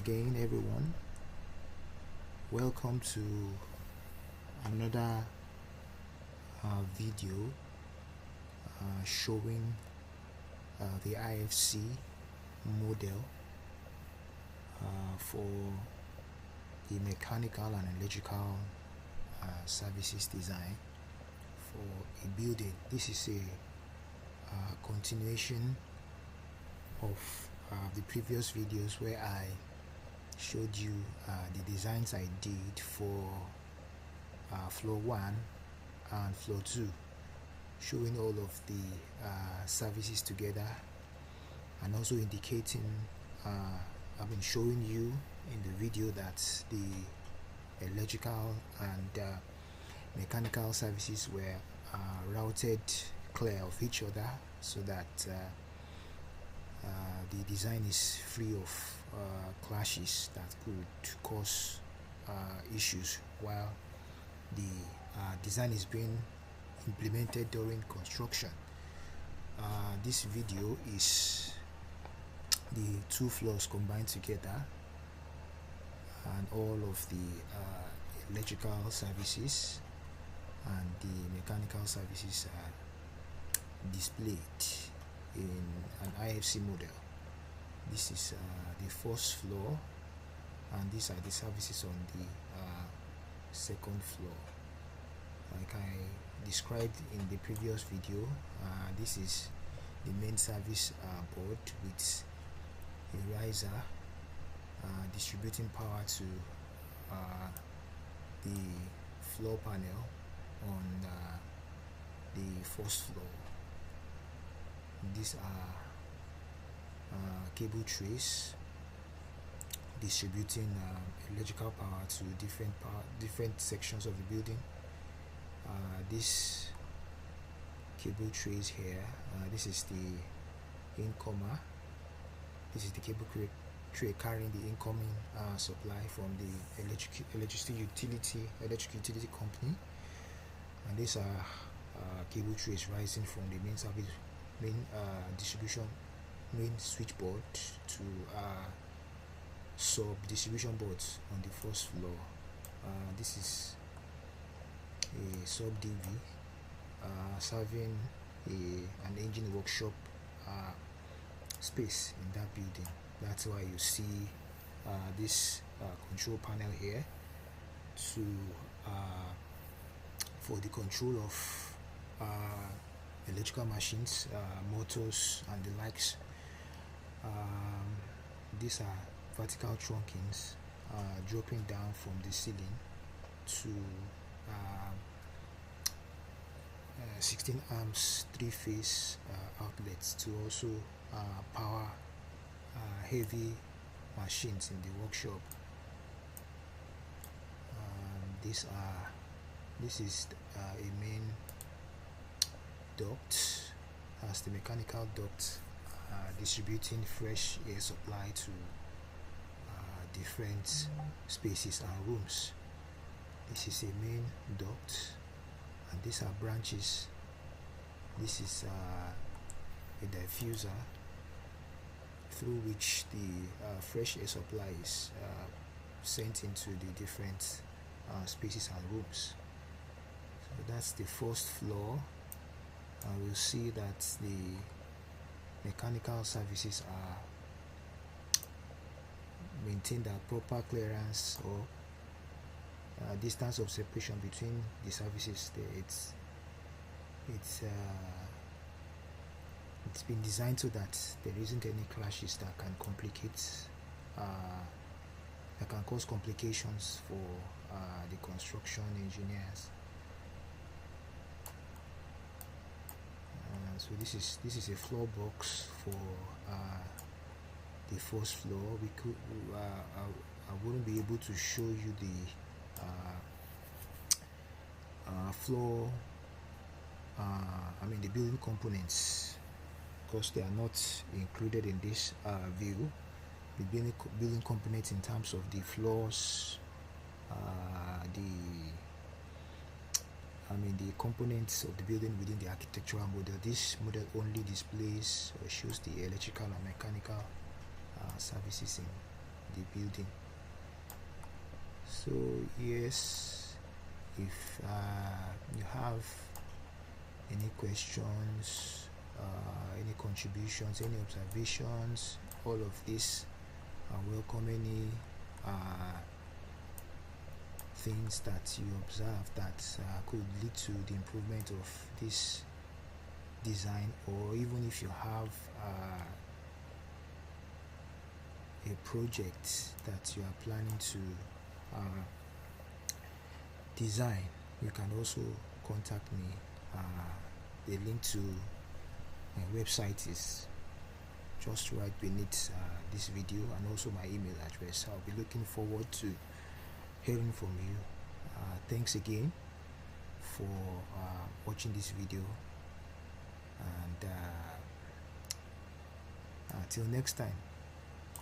again, everyone. Welcome to another video showing the IFC model for the mechanical and electrical services design for a building. This is a continuation of the previous videos where I showed you the designs I did for floor 1 and floor 2, showing all of the services together, and also indicating I've been showing you in the video that the electrical and mechanical services were routed clear of each other, so that the design is free of clashes that could cause issues while the design is being implemented during construction. This video is the two floors combined together, and all of the electrical services and the mechanical services are displayed in an IFC model. This is the first floor, and these are the services on the second floor. Like I described in the previous video, this is the main service board with a riser distributing power to the floor panel on the first floor. These are cable trays distributing electrical power to different sections of the building. This cable trays here, this is the incomer. This is the cable tray carrying the incoming supply from the electric utility company, and these are cable trays rising from the main switchboard to sub distribution boards on the first floor. This is a sub DV serving an engine workshop space in that building. That's why you see this control panel here for the control of electrical machines, motors and the likes. These are vertical trunkings dropping down from the ceiling to 16 amps 3-phase outlets to also power heavy machines in the workshop. This is a main duct, as the mechanical duct distributing fresh air supply to different spaces and rooms. This is a main duct, and these are branches. This is a diffuser through which the fresh air supply is sent into the different spaces and rooms. So that's the first floor. We'll see that the mechanical services are maintained at proper clearance or distance of separation between the services. It's been designed so that there isn't any clashes that can cause complications for the construction engineers. So this is a floor box for the first floor. I wouldn't be able to show you the floor, the building components, because they are not included in this view. The building components in terms of the floors, the components of the building within the architectural model. This model only displays or shows the electrical and mechanical services in the building. So yes, if you have any questions, any contributions, any observations, all of this are welcome. Any things that you observe that could lead to the improvement of this design, or even if you have a project that you are planning to design, you can also contact me. The link to my website is just right beneath this video, and also my email address. I'll be looking forward to hearing from you. Thanks again for watching this video, and till next time.